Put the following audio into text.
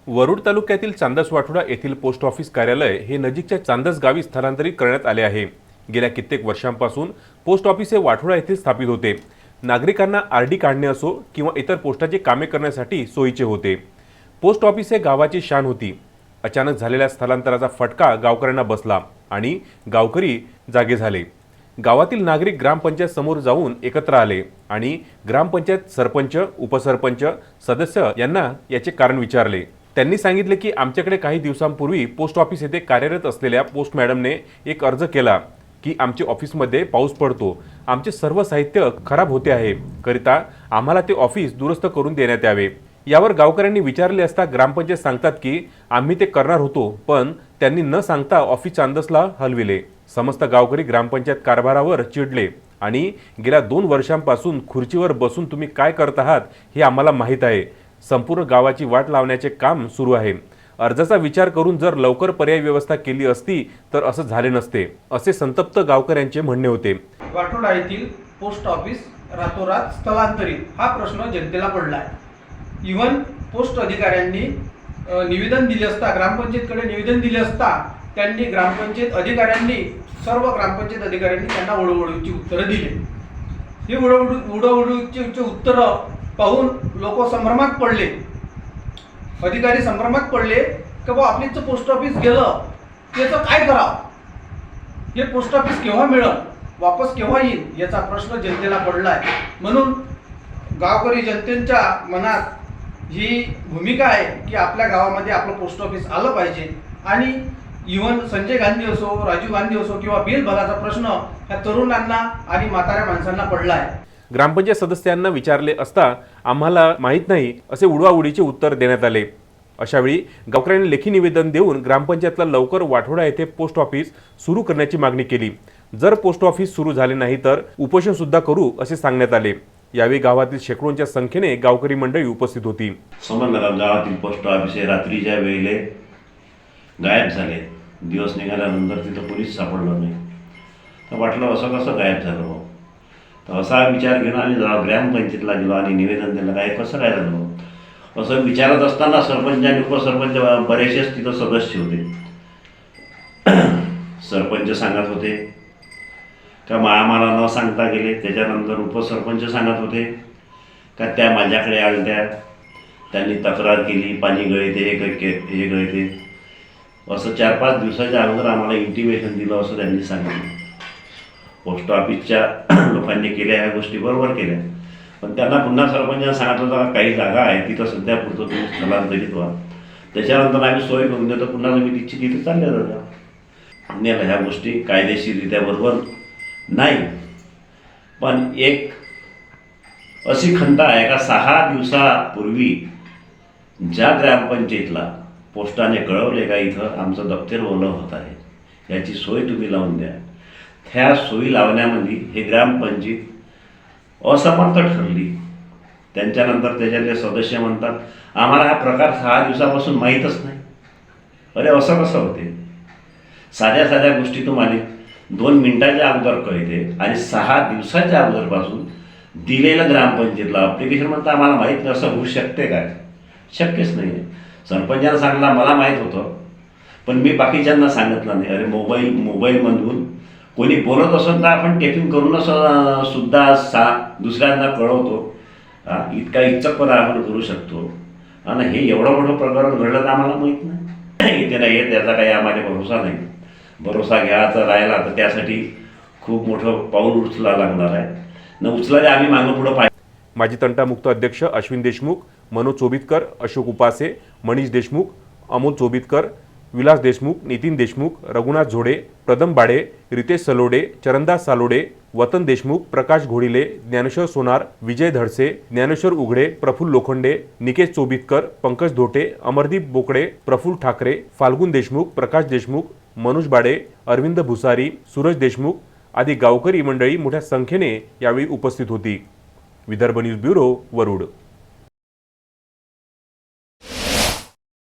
वरुड तालुक्यातील चांदसवाठोडा येथील post office कार्यालय हे नजीकच्या चांदस गावी स्थलांतरित करण्यात आले आहे। गेल्या कित्येक वर्षांपासून पोस्ट ऑफिस हे वाठोडा येथे स्थापित होते। नागरिकांना आरडी काढणे असो किंवा इतर पोस्टाची कामे करण्यासाठी सोयीचे होते। पोस्ट ऑफिस हे गावाची शान होती। अचानक झालेल्या स्थलांतराचा फटका गावकऱ्यांना बसला आणि गावकरी जागे झाले। गावातील नागरिक ग्रामपंचायत समोर जाऊन एकत्र आले आणि ग्रामपंचायत सरपंच, उपसरपंच, सदस्य यांना याचे कारण विचारले। त्यांनी सांगितले की आमच्याकडे काही दिवसांपूर्वी पोस्ट ऑफिस येथे कार्यरत असलेल्या पोस्ट मॅडमने एक अर्ज केला की आमच्या ऑफिसमध्ये पाऊस पडतो, आमचे सर्व साहित्य खराब होते आहे, करिता आम्हाला ते ऑफिस दुरुस्त करून देण्यात यावे। यावर गावकऱ्यांनी विचारले असता ग्रामपंचायत सांगतात की आम्ही ते करणार होतो, पण त्यांनी न सांगता ऑफिस चांदसला हलविले। समस्त गावकरी ग्रामपंचायत कारभारावर चिडले आणि गेल्या 2 वर्षांपासून खुर्चीवर बसून तुम्ही काय करत आहात हे आम्हाला माहीत आहे। संपूर्ण गावाची वाट लावण्याचे काम सुरू आहे। अर्जाचा विचार करून जर लवकर पर्यायी व्यवस्था केली असती तर असं झाले नसते, असे संतप्त गावकऱ्यांचे म्हणणे होते। वाठोडा येथील पोस्ट ऑफिस रातोरात स्थलांतरित हा प्रश्न जनतेला पडला आहे। इव्हन पोस्ट अधिकाऱ्यांनी निवेदन दिले असता, ग्रामपंचायतकडे निवेदन दिले असता, त्यांनी ग्रामपंचायत अधिकाऱ्यांनी सर्व ग्रामपंचायत अधिकाऱ्यांनी त्यांना उडवडीची उत्तरं दिली। ही उडवडीची उत्तरं पाहून लोक संभ्रमात पडले, अधिकारी संभ्रमात पडले की बा आपलीच पोस्ट ऑफिस गेलं, त्याचं काय करावं, हे पोस्ट ऑफिस केव्हा मिळेल, वापस केव्हा येईल याचा प्रश्न जनतेला पडला आहे। म्हणून गावकरी जनतेच्या मनात ही भूमिका आहे की आपल्या गावामध्ये आपलं पोस्ट ऑफिस आलं पाहिजे आणि इव्हन संजय गांधी असो, राजीव गांधी असो किंवा बिल भराचा प्रश्न ह्या तरुणांना आणि म्हाताऱ्या माणसांना पडला आहे। ग्रामपंचायत सदस्यांना विचारले असता आम्हाला माहीत नाही असे उडवाउडीचे उत्तर देण्यात आले। अशावेळी गावकऱ्यांनी लेखी निवेदन देऊन ग्रामपंचायतला लवकर वाठोडा येथे पोस्ट ऑफिस सुरू करण्याची मागणी केली। जर पोस्ट ऑफिस सुरू झाले नाही तर उपोषण सुद्धा करू असे सांगण्यात आले। यावेळी गावातील शेकडोंच्या संख्येने गावकरी मंडळी उपस्थित होती। समजलं गावातील पोस्ट ऑफिस रात्रीच्या वेळेला गायब झाले। दिवस निघाल्यानंतर तिथं पोलीस सापडलं नाही, तर वाटलं असं कसं गायब झालं। तर असा विचार घेऊन आम्ही ग्रामपंचायतीला गेलो आणि निवेदन दिलं, काय कसं काय झालं असं विचारत असताना सरपंच आणि उपसरपंच बरेचसेच तिथं सदस्य होते। सरपंच सांगत होते का आम्हाला न सांगता गेले। त्याच्यानंतर उपसरपंच सांगत होते का त्या माझ्याकडे आल्या, त्यांनी तक्रार केली, पाणी गळते हे गळते, असं 4-5 दिवसाच्या अगोदर आम्हाला इंटिमेशन दिलं असं त्यांनी सांगितलं। पोस्ट ऑफिसच्या लोकांनी केल्या ह्या गोष्टी बरोबर केल्या, पण त्यांना पुन्हा सरपंचांना सांगितलं होतं काही जागा आहे तिथं सध्या पुरतं तुम्ही स्थलांतरित व्हा, त्याच्यानंतर आम्ही सोय करून देतो, पुन्हा तुम्ही तिथे चालल्या जाता। आपल्याला ह्या गोष्टी कायदेशीररित्या बरोबर नाही। पण एक अशी खंत आहे का 6 दिवसापूर्वी ज्या ग्रामपंचायतीला पोस्टाने कळवले का इथं आमचं दप्तर ओलं होत आहे, याची सोय तुम्ही लावून द्या, त्या सोयी लावण्यामध्ये हे ग्रामपंचायत असमर्थ ठरली। त्यांच्यानंतर त्याच्यातले सदस्य म्हणतात आम्हाला हा प्रकार 6 दिवसापासून माहीतच नाही। अरे असं कसं होते? साध्या साध्या गोष्टी तुम्हाला 2 मिनिटाच्या अगोदर कळते आणि 6 दिवसाच्या अगोदरपासून दिलेलं ग्रामपंचायतला ॲप्लिकेशन म्हणता आम्हाला माहीत नाही, असं होऊ शकते काय? शक्यच नाही आहे। सरपंचांना सांगला मला माहीत होतं, पण मी बाकीच्यांना सांगितलं नाही। अरे मोबाईलमधून कोणी बोलत असेल तर आपण टेपिंग करूनच सुद्धा दुसऱ्यांना कळवतो। इतका इच्छकपणा आपण करू शकतो आणि हे एवढं मोठं प्रकरण घडलं तर आम्हाला माहीत नाही, इथे नाही येत, याचा काही आम्हाला भरोसा नाही। भरोसा घ्यायचा राहिला तर त्यासाठी खूप मोठं पाऊल उचलायला लागणार आहे, न उचलायला आम्ही मागं पुढं पाहिजे। माजी तंटामुक्त अध्यक्ष अश्विन देशमुख, मनोज चोबितकर, अशोक उपासे, मनीष देशमुख, अमोल चोबितकर, विलास देशमुख, नितीन देशमुख, रघुनाथ झोडे, प्रदम बाडे, रितेश सलोडे, चरणदास सालोडे, वतन देशमुख, प्रकाश घोडिले, ज्ञानेश्वर सोनार, विजय धडसे, ज्ञानेश्वर उघडे, प्रफुल्ल लोखंडे, निकेश चोबितकर, पंकज धोटे, अमरदीप बोकडे, प्रफुल्ल ठाकरे, फाल्गुन देशमुख, प्रकाश देशमुख, मनोज बाडे, अरविंद भुसारी, सूरज देशमुख आदी गावकरी मंडळी मोठ्या संख्येने यावेळी उपस्थित होती। Vidarbha news bureau, Warud.